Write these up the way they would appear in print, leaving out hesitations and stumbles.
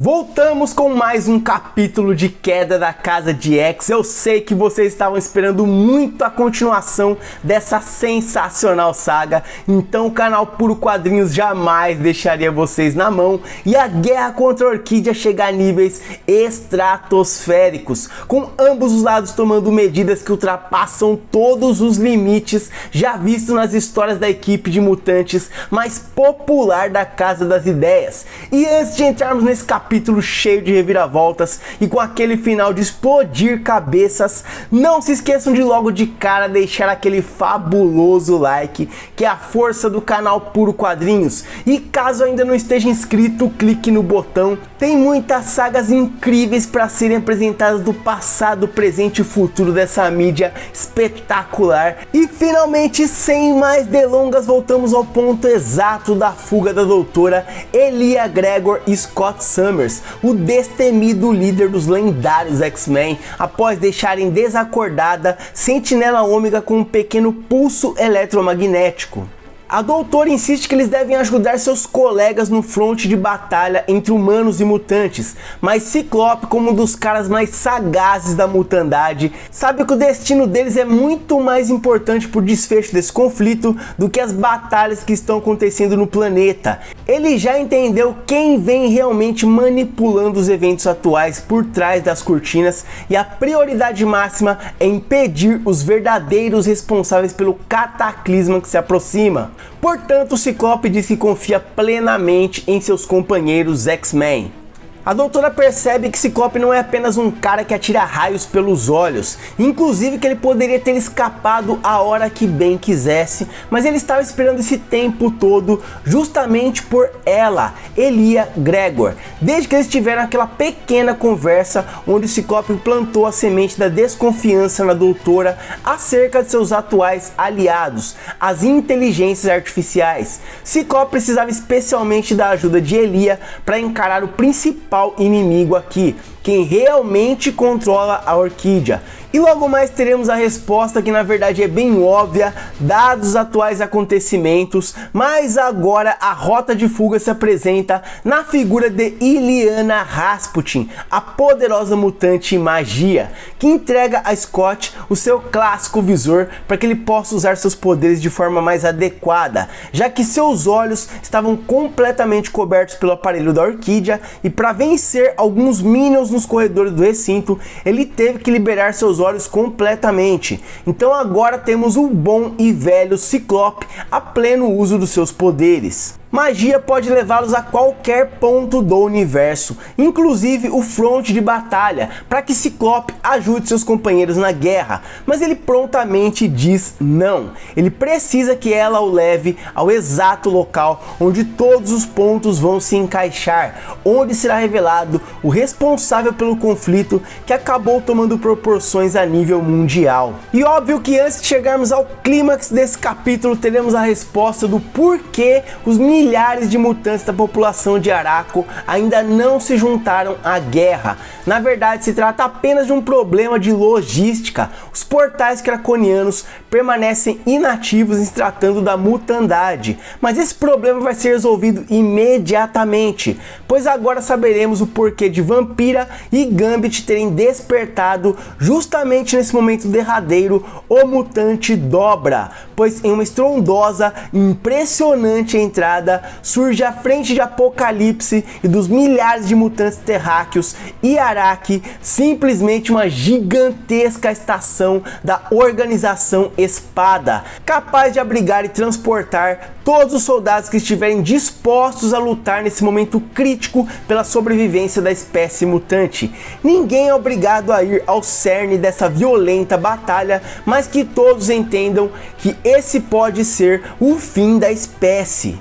Voltamos com mais um capítulo de Queda da Casa de X. Eu sei que vocês estavam esperando muito a continuação dessa sensacional saga, então o canal Puro Quadrinhos jamais deixaria vocês na mão e a guerra contra a Orquídea chega a níveis estratosféricos, com ambos os lados tomando medidas que ultrapassam todos os limites já vistos nas histórias da equipe de mutantes mais popular da Casa das Ideias. E antes de entrarmos nesse capítulo cheio de reviravoltas e com aquele final de explodir cabeças, não se esqueçam de logo de cara deixar aquele fabuloso like, que é a força do canal Puro Quadrinhos. E caso ainda não esteja inscrito, clique no botão. Tem muitas sagas incríveis para serem apresentadas do passado, presente e futuro dessa mídia espetacular. E finalmente, sem mais delongas, voltamos ao ponto exato da fuga da doutora Elia Gregor e Scott Summers, o destemido líder dos lendários X-Men, após deixarem desacordada Sentinela Ômega com um pequeno pulso eletromagnético. A doutora insiste que eles devem ajudar seus colegas no fronte de batalha entre humanos e mutantes, mas Ciclope, como um dos caras mais sagazes da mutandade, sabe que o destino deles é muito mais importante para o desfecho desse conflito do que as batalhas que estão acontecendo no planeta. Ele já entendeu quem vem realmente manipulando os eventos atuais por trás das cortinas e a prioridade máxima é impedir os verdadeiros responsáveis pelo cataclisma que se aproxima. Portanto, o Ciclope diz que confia plenamente em seus companheiros X-Men. A doutora percebe que Ciclope não é apenas um cara que atira raios pelos olhos, inclusive que ele poderia ter escapado a hora que bem quisesse, mas ele estava esperando esse tempo todo justamente por ela, Elia Gregor, desde que eles tiveram aquela pequena conversa onde o Ciclope plantou a semente da desconfiança na doutora acerca de seus atuais aliados, as inteligências artificiais. Ciclope precisava especialmente da ajuda de Elia para encarar o principal inimigo aqui, quem realmente controla a Orquídea. E logo mais teremos a resposta, que na verdade é bem óbvia dados os atuais acontecimentos, mas agora a rota de fuga se apresenta na figura de Illyana Rasputin, a poderosa mutante magia, que entrega a Scott o seu clássico visor para que ele possa usar seus poderes de forma mais adequada, já que seus olhos estavam completamente cobertos pelo aparelho da Orquídea, e para vencer alguns minions nos corredores do recinto, ele teve que liberar seus olhos completamente. Então agora temos o bom e velho Ciclope a pleno uso dos seus poderes. Magia pode levá-los a qualquer ponto do universo, inclusive o fronte de batalha, para que Ciclope ajude seus companheiros na guerra, mas ele prontamente diz não. Ele precisa que ela o leve ao exato local onde todos os pontos vão se encaixar, onde será revelado o responsável pelo conflito que acabou tomando proporções a nível mundial. E óbvio que antes de chegarmos ao clímax desse capítulo, teremos a resposta do porquê os milhares de mutantes da população de Arakko ainda não se juntaram à guerra. Na verdade, se trata apenas de um problema de logística. Os portais craconianos permanecem inativos em se tratando da mutandade, mas esse problema vai ser resolvido imediatamente, pois agora saberemos o porquê de Vampira e Gambit terem despertado justamente nesse momento derradeiro o mutante Dobra, pois em uma estrondosa e impressionante entrada surge à frente de Apocalipse e dos milhares de mutantes terráqueos e Araki, simplesmente uma gigantesca estação da Organização Espada, capaz de abrigar e transportar todos os soldados que estiverem dispostos a lutar nesse momento crítico pela sobrevivência da espécie mutante. Ninguém é obrigado a ir ao cerne dessa violenta batalha, mas que todos entendam que esse pode ser o fim da espécie.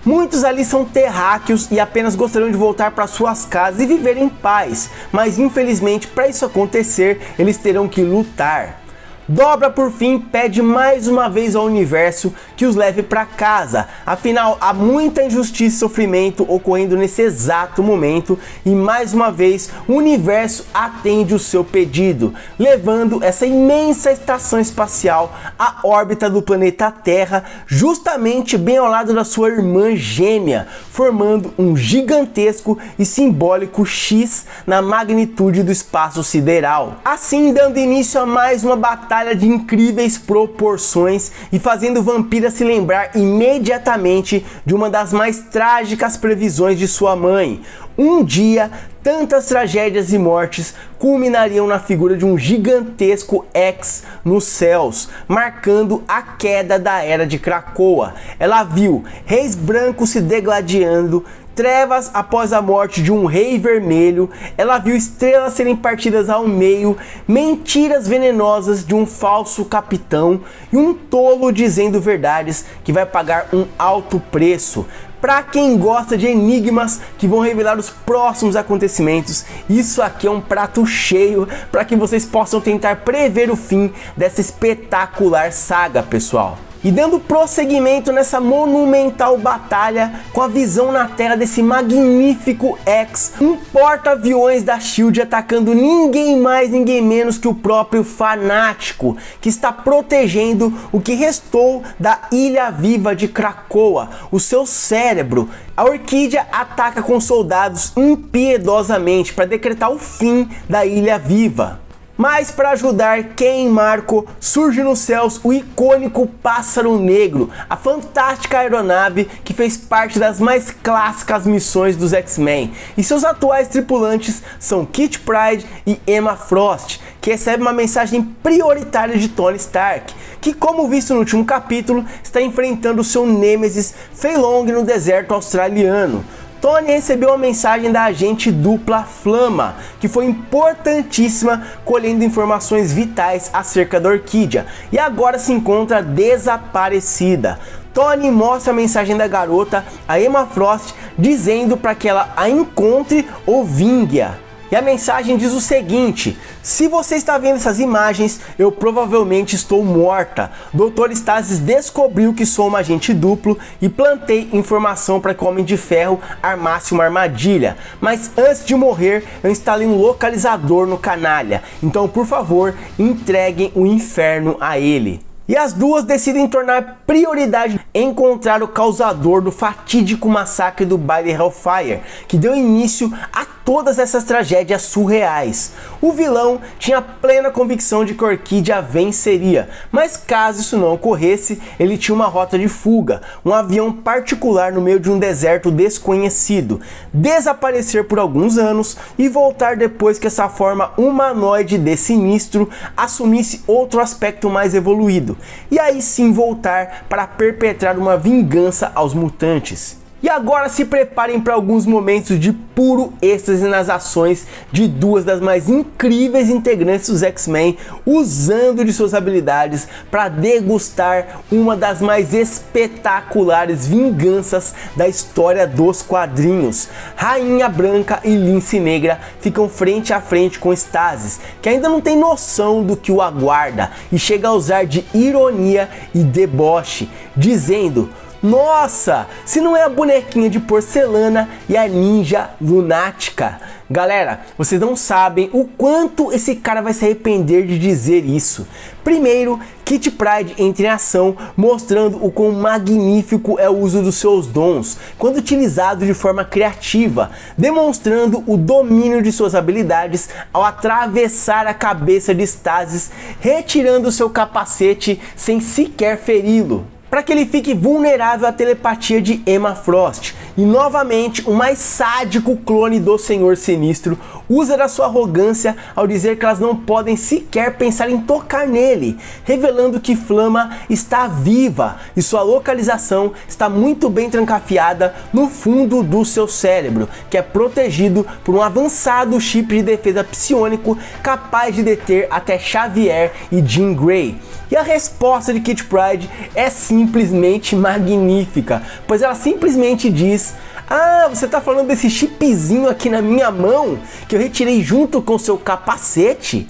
Muitos ali são terráqueos e apenas gostariam de voltar para suas casas e viver em paz, mas infelizmente para isso acontecer eles terão que lutar. Dobra por fim pede mais uma vez ao universo que os leve para casa, afinal há muita injustiça e sofrimento ocorrendo nesse exato momento e mais uma vez o universo atende o seu pedido, levando essa imensa estação espacial à órbita do planeta Terra, justamente bem ao lado da sua irmã gêmea, formando um gigantesco e simbólico X na magnitude do espaço sideral, assim dando início a mais uma batalha de incríveis proporções e fazendo Vampira se lembrar imediatamente de uma das mais trágicas previsões de sua mãe. Um dia, tantas tragédias e mortes culminariam na figura de um gigantesco X nos céus, marcando a queda da Era de Krakoa. Ela viu reis brancos se degladiando, trevas após a morte de um rei vermelho, ela viu estrelas serem partidas ao meio, mentiras venenosas de um falso capitão e um tolo dizendo verdades que vai pagar um alto preço. Para quem gosta de enigmas que vão revelar os próximos acontecimentos, isso aqui é um prato cheio para que vocês possam tentar prever o fim dessa espetacular saga, pessoal. E dando prosseguimento nessa monumental batalha, com a visão na Terra desse magnífico X, um porta-aviões da SHIELD atacando ninguém mais, ninguém menos que o próprio Fanático, que está protegendo o que restou da Ilha Viva de Krakoa, o seu cérebro. A Orquídea ataca com soldados impiedosamente para decretar o fim da Ilha Viva. Mas para ajudar Ken Marco, surge nos céus o icônico Pássaro Negro, a fantástica aeronave que fez parte das mais clássicas missões dos X-Men. E seus atuais tripulantes são Kitty Pryde e Emma Frost, que recebe uma mensagem prioritária de Tony Stark, que, como visto no último capítulo, está enfrentando seu nêmesis Fei Long no deserto australiano. Tony recebeu uma mensagem da agente dupla Flama, que foi importantíssima colhendo informações vitais acerca da Orquídea, e agora se encontra desaparecida. Tony mostra a mensagem da garota a Emma Frost, dizendo para que ela a encontre ou vingue-a. E a mensagem diz o seguinte: se você está vendo essas imagens, eu provavelmente estou morta. Dr. Stasis descobriu que sou um agente duplo e plantei informação para que o Homem de Ferro armasse uma armadilha. Mas antes de morrer, eu instalei um localizador no canalha. Então, por favor, entreguem o inferno a ele. E as duas decidem tornar prioridade encontrar o causador do fatídico massacre do baile Hellfire, que deu início a todas essas tragédias surreais. O vilão tinha plena convicção de que a Orquídea venceria, mas caso isso não ocorresse, ele tinha uma rota de fuga, um avião particular no meio de um deserto desconhecido, desaparecer por alguns anos e voltar depois que essa forma humanoide de Sinistro assumisse outro aspecto mais evoluído. E aí sim voltar para perpetrar uma vingança aos mutantes. E agora se preparem para alguns momentos de puro êxtase nas ações de duas das mais incríveis integrantes dos X-Men, usando de suas habilidades para degustar uma das mais espetaculares vinganças da história dos quadrinhos. Rainha Branca e Lince Negra ficam frente a frente com Stasis, que ainda não tem noção do que o aguarda, e chega a usar de ironia e deboche, dizendo: nossa, se não é a bonequinha de porcelana e a ninja lunática. Galera, vocês não sabem o quanto esse cara vai se arrepender de dizer isso. Primeiro, Kitty Pryde entra em ação, mostrando o quão magnífico é o uso dos seus dons, quando utilizado de forma criativa, demonstrando o domínio de suas habilidades ao atravessar a cabeça de Stasis, retirando seu capacete sem sequer feri-lo, para que ele fique vulnerável à telepatia de Emma Frost. E novamente, o mais sádico clone do Senhor Sinistro usa da sua arrogância ao dizer que elas não podem sequer pensar em tocar nele, revelando que Flama está viva e sua localização está muito bem trancafiada no fundo do seu cérebro, que é protegido por um avançado chip de defesa psiônico capaz de deter até Xavier e Jean Grey. E a resposta de Kitty Pryde é simplesmente magnífica, pois ela simplesmente diz: ah, você tá falando desse chipzinho aqui na minha mão, que eu retirei junto com seu capacete?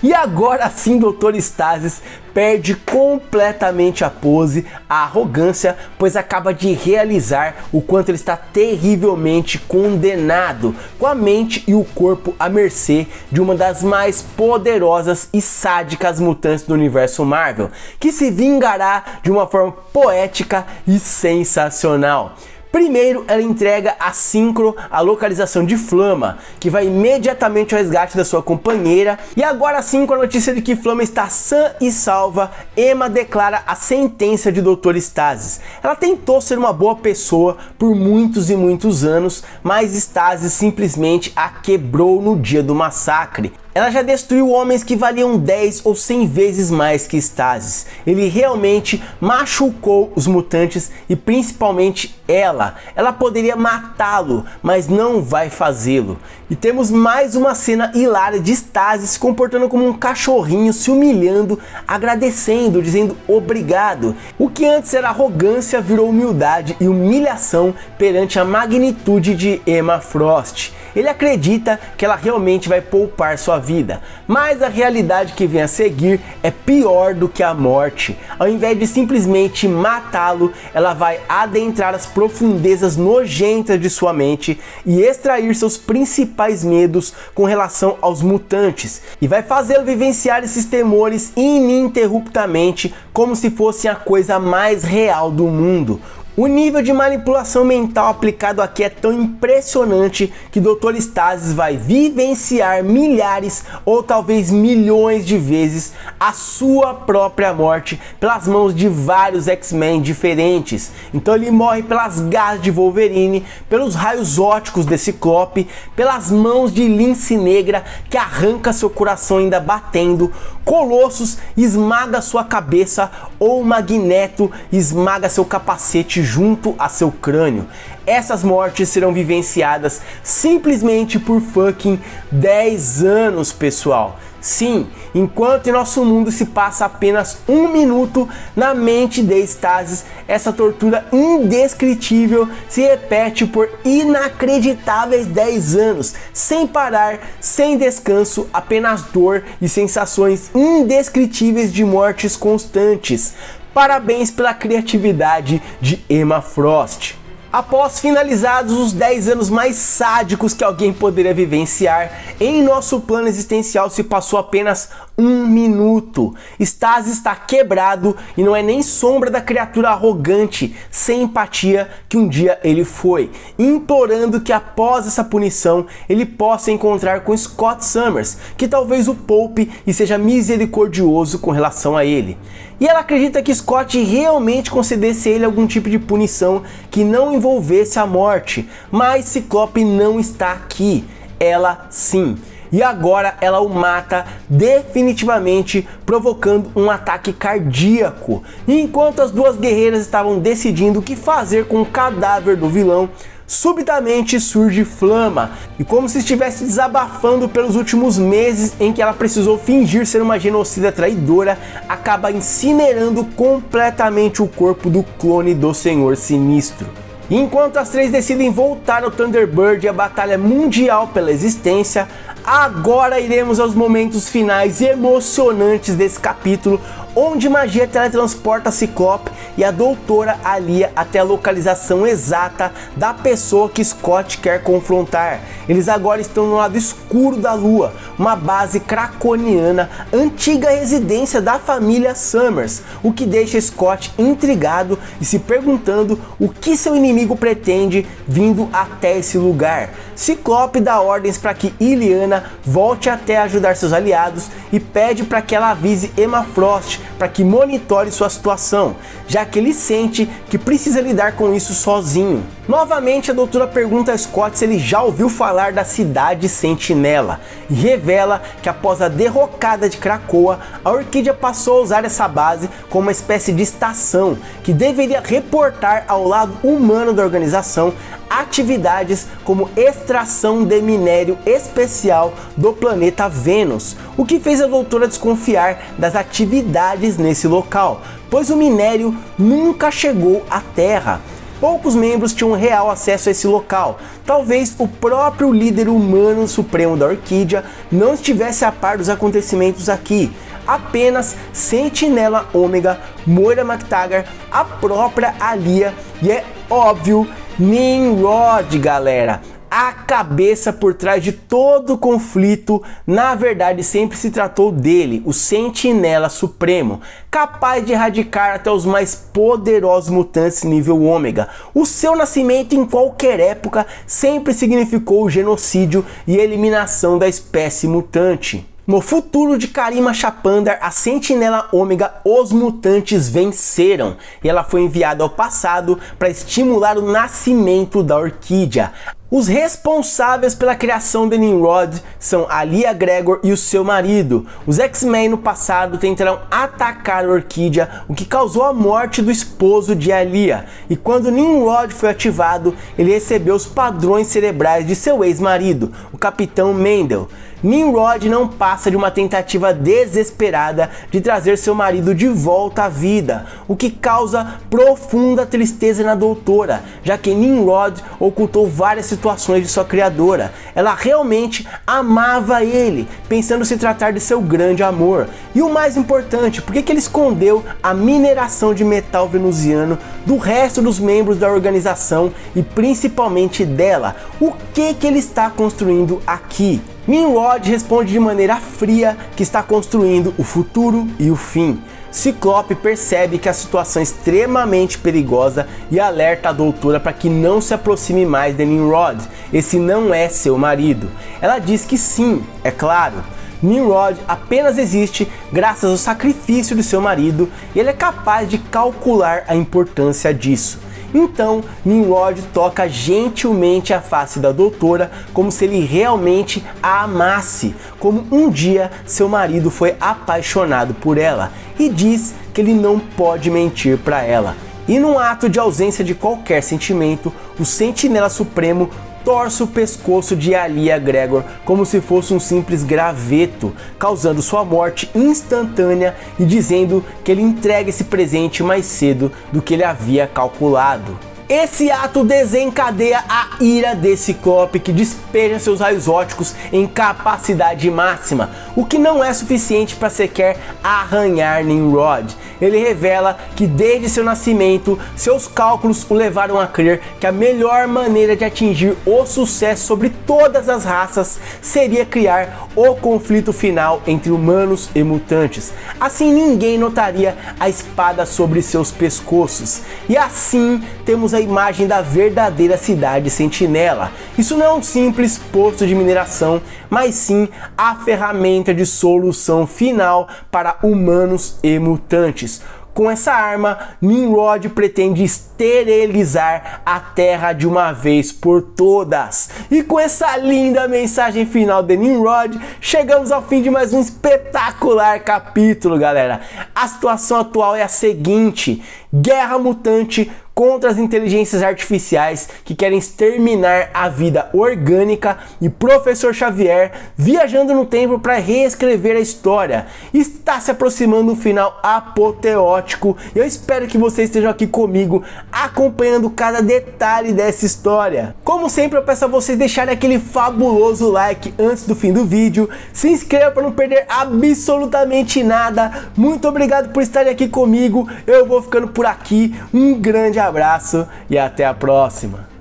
E agora sim, Dr. Stasis perde completamente a pose, a arrogância, pois acaba de realizar o quanto ele está terrivelmente condenado, com a mente e o corpo à mercê de uma das mais poderosas e sádicas mutantes do universo Marvel, que se vingará de uma forma poética e sensacional. Primeiro, ela entrega a Synchro a localização de Flama, que vai imediatamente ao resgate da sua companheira. E agora sim, com a notícia de que Flama está sã e salva, Emma declara a sentença de Dr. Stasis. Ela tentou ser uma boa pessoa por muitos e muitos anos, mas Stasis simplesmente a quebrou no dia do massacre. Ela já destruiu homens que valiam 10 ou 100 vezes mais que Stasis. Ele realmente machucou os mutantes e principalmente ela. Ela poderia matá-lo, mas não vai fazê-lo. E temos mais uma cena hilária de Stasis se comportando como um cachorrinho, se humilhando, agradecendo, dizendo obrigado. O que antes era arrogância virou humildade e humilhação perante a magnitude de Emma Frost. Ele acredita que ela realmente vai poupar sua vida, mas a realidade que vem a seguir é pior do que a morte. Ao invés de simplesmente matá-lo, ela vai adentrar as profundezas nojentas de sua mente e extrair seus principais medos com relação aos mutantes, e vai fazê-lo vivenciar esses temores ininterruptamente como se fossem a coisa mais real do mundo. O nível de manipulação mental aplicado aqui é tão impressionante que Dr. Stasis vai vivenciar milhares ou talvez milhões de vezes a sua própria morte pelas mãos de vários X-Men diferentes. Então ele morre pelas garras de Wolverine, pelos raios óticos de Ciclope, pelas mãos de Lince Negra que arranca seu coração ainda batendo, Colossus esmaga sua cabeça ou Magneto esmaga seu capacete junto a seu crânio. Essas mortes serão vivenciadas simplesmente por fucking 10 anos, pessoal. Sim, enquanto em nosso mundo se passa apenas 1 minuto, na mente de Stasis, essa tortura indescritível se repete por inacreditáveis 10 anos, sem parar, sem descanso, apenas dor e sensações indescritíveis de mortes constantes. Parabéns pela criatividade de Emma Frost. Após finalizados os 10 anos mais sádicos que alguém poderia vivenciar, em nosso plano existencial se passou apenas 1 minuto. Stasis está quebrado e não é nem sombra da criatura arrogante, sem empatia que um dia ele foi, implorando que após essa punição ele possa encontrar com Scott Summers, que talvez o poupe e seja misericordioso com relação a ele. E ela acredita que Scott realmente concedesse a ele algum tipo de punição que não envolvesse a morte, mas Ciclope não está aqui, ela sim. E agora ela o mata definitivamente, provocando um ataque cardíaco. E enquanto as duas guerreiras estavam decidindo o que fazer com o cadáver do vilão, subitamente surge Flama, e como se estivesse desabafando pelos últimos meses em que ela precisou fingir ser uma genocida traidora, acaba incinerando completamente o corpo do clone do Senhor Sinistro. Enquanto as três decidem voltar ao Thunderbird e a batalha mundial pela existência, agora iremos aos momentos finais emocionantes desse capítulo, onde magia teletransporta Ciclope e a doutora Alia até a localização exata da pessoa que Scott quer confrontar. Eles agora estão no lado escuro da lua, uma base craconiana, antiga residência da família Summers, o que deixa Scott intrigado e se perguntando o que seu inimigo pretende vindo até esse lugar. Ciclope dá ordens para que Illyana volte até ajudar seus aliados e pede para que ela avise Emma Frost para que monitore sua situação, já que ele sente que precisa lidar com isso sozinho. Novamente a doutora pergunta a Scott se ele já ouviu falar da cidade Sentinela e revela que após a derrocada de Krakoa, a Orquídea passou a usar essa base como uma espécie de estação que deveria reportar ao lado humano da organização atividades como extração de minério especial do planeta Vênus, o que fez a doutora desconfiar das atividades nesse local, pois o minério nunca chegou à Terra. Poucos membros tinham real acesso a esse local. Talvez o próprio líder humano supremo da Orquídea não estivesse a par dos acontecimentos aqui. Apenas Sentinela Ômega, Moira MacTaggert, a própria Alia e, é óbvio, Nimrod, galera. A cabeça por trás de todo o conflito, na verdade sempre se tratou dele, o Sentinela Supremo, capaz de erradicar até os mais poderosos mutantes nível Ômega. O seu nascimento em qualquer época sempre significou o genocídio e eliminação da espécie mutante. No futuro de Karima Shapandar, a Sentinela Ômega, os mutantes venceram e ela foi enviada ao passado para estimular o nascimento da Orquídea. Os responsáveis pela criação de Nimrod são Alia Gregor e o seu marido. Os X-Men no passado tentaram atacar a Orquídea, o que causou a morte do esposo de Alia. E quando Nimrod foi ativado, ele recebeu os padrões cerebrais de seu ex-marido, o Capitão Mendel. Nimrod não passa de uma tentativa desesperada de trazer seu marido de volta à vida, o que causa profunda tristeza na doutora, já que Nimrod ocultou várias situações de sua criadora. Ela realmente amava ele, pensando se tratar de seu grande amor. E o mais importante, por que ele escondeu a mineração de metal venusiano do resto dos membros da organização e principalmente dela? O que ele está construindo aqui? Nimrod responde de maneira fria que está construindo o futuro e o fim. Ciclope percebe que a situação é extremamente perigosa e alerta a doutora para que não se aproxime mais de Nimrod. Esse não é seu marido. Ela diz que sim, é claro. Nimrod apenas existe graças ao sacrifício de seu marido e ele é capaz de calcular a importância disso. Então, Nimrod toca gentilmente a face da doutora como se ele realmente a amasse, como um dia seu marido foi apaixonado por ela, e diz que ele não pode mentir para ela. E num ato de ausência de qualquer sentimento, o Sentinela Supremo torce o pescoço de Alia Gregor como se fosse um simples graveto, causando sua morte instantânea e dizendo que ele entrega esse presente mais cedo do que ele havia calculado. Esse ato desencadeia a ira de Ciclope, que despeja seus raios óticos em capacidade máxima, o que não é suficiente para sequer arranhar Nimrod. Ele revela que desde seu nascimento, seus cálculos o levaram a crer que a melhor maneira de atingir o sucesso sobre todas as raças seria criar o conflito final entre humanos e mutantes. Assim ninguém notaria a espada sobre seus pescoços. E assim temos a imagem da verdadeira cidade Sentinela. Isso não é um simples posto de mineração, mas sim a ferramenta de solução final para humanos e mutantes. Com essa arma, Nimrod pretende esterilizar a Terra de uma vez por todas. E com essa linda mensagem final de Nimrod, chegamos ao fim de mais um espetacular capítulo, galera. A situação atual é a seguinte: guerra mutante contra as inteligências artificiais que querem exterminar a vida orgânica e Professor Xavier viajando no tempo para reescrever a história. Está se aproximando um final apoteótico e eu espero que vocês estejam aqui comigo acompanhando cada detalhe dessa história. Como sempre, eu peço a vocês deixarem aquele fabuloso like antes do fim do vídeo, se inscreva para não perder absolutamente nada. Muito obrigado por estarem aqui comigo, eu vou ficando por aqui, um grande abraço e até a próxima.